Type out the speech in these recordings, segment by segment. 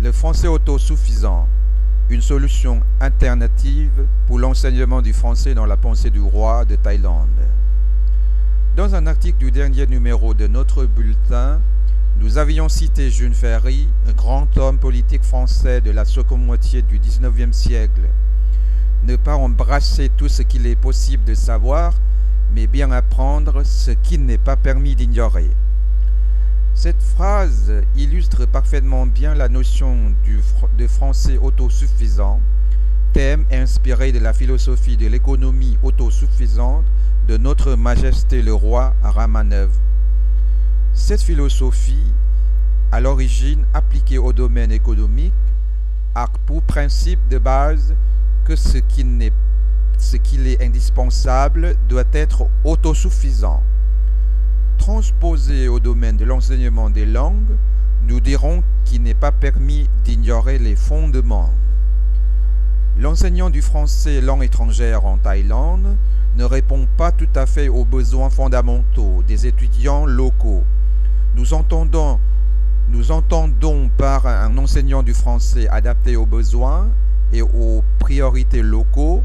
Le français autosuffisant, une solution alternative pour l'enseignement du français dans la pensée du roi de Thaïlande. Dans un article du dernier numéro de notre bulletin, nous avions cité Jules Ferry, un grand homme politique français de la seconde moitié du XIXe siècle. Ne pas embrasser tout ce qu'il est possible de savoir, mais bien apprendre ce qu'il n'est pas permis d'ignorer. Cette phrase illustre parfaitement bien la notion de français autosuffisant, thème inspiré de la philosophie de l'économie autosuffisante de Notre Majesté le Roi Rama IX. Cette philosophie, à l'origine appliquée au domaine économique, a pour principe de base que ce qu'il est indispensable doit être autosuffisant. Transposé au domaine de l'enseignement des langues, nous dirons qu'il n'est pas permis d'ignorer les fondements. L'enseignant du français langue étrangère en Thaïlande ne répond pas tout à fait aux besoins fondamentaux des étudiants locaux. Nous entendons par un enseignant du français adapté aux besoins et aux priorités locaux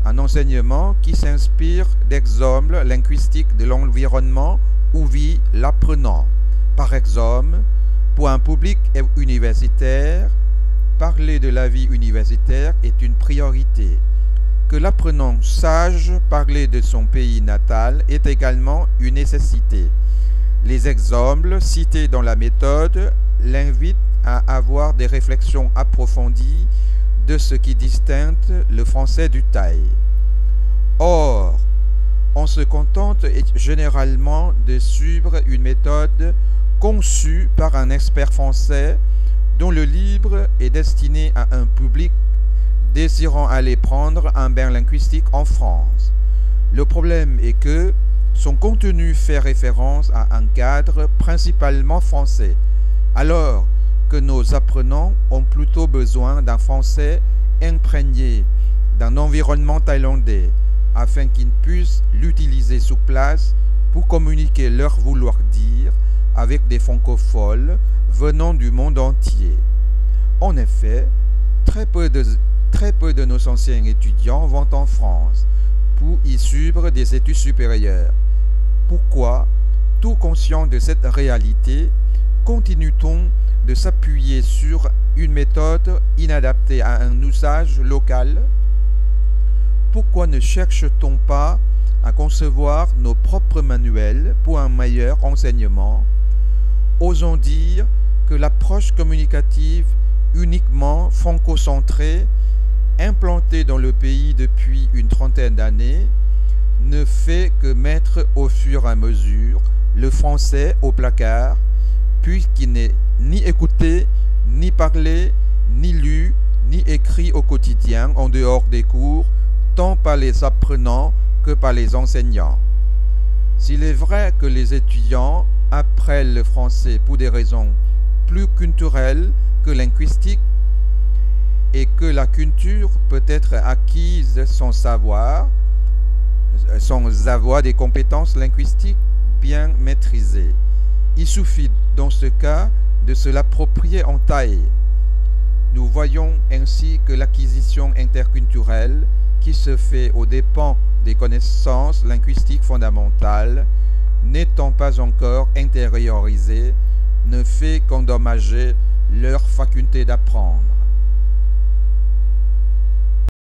un enseignement qui s'inspire d'exemples linguistiques de l'environnement où vit l'apprenant. Par exemple, pour un public universitaire, parler de la vie universitaire est une priorité. Que l'apprenant sache parler de son pays natal est également une nécessité. Les exemples cités dans la méthode l'invitent à avoir des réflexions approfondies de ce qui distingue le français du thaï. Or, on se contente généralement de suivre une méthode conçue par un expert français dont le livre est destiné à un public désirant aller prendre un bain linguistique en France. Le problème est que son contenu fait référence à un cadre principalement français, alors que nos apprenants ont plutôt besoin d'un français imprégné d'un environnement thaïlandais, afin qu'ils puissent l'utiliser sur place pour communiquer leur vouloir dire avec des francophones venant du monde entier. En effet, très peu de nos anciens étudiants vont en France pour y suivre des études supérieures. Pourquoi, tout conscient de cette réalité, continue-t-on de s'appuyer sur une méthode inadaptée à un usage local? Pourquoi ne cherche-t-on pas à concevoir nos propres manuels pour un meilleur enseignement? Osons dire que l'approche communicative uniquement franco-centrée, implantée dans le pays depuis une trentaine d'années, ne fait que mettre au fur et à mesure le français au placard, puisqu'il n'est ni écouté, ni parlé, ni lu, ni écrit au quotidien en dehors des cours, tant par les apprenants que par les enseignants. S'il est vrai que les étudiants apprennent le français pour des raisons plus culturelles que linguistiques et que la culture peut être acquise sans avoir des compétences linguistiques bien maîtrisées, il suffit dans ce cas de se l'approprier en thaï. Nous voyons ainsi que l'acquisition interculturelle qui se fait aux dépens des connaissances linguistiques fondamentales, n'étant pas encore intériorisées, ne fait qu'endommager leur faculté d'apprendre.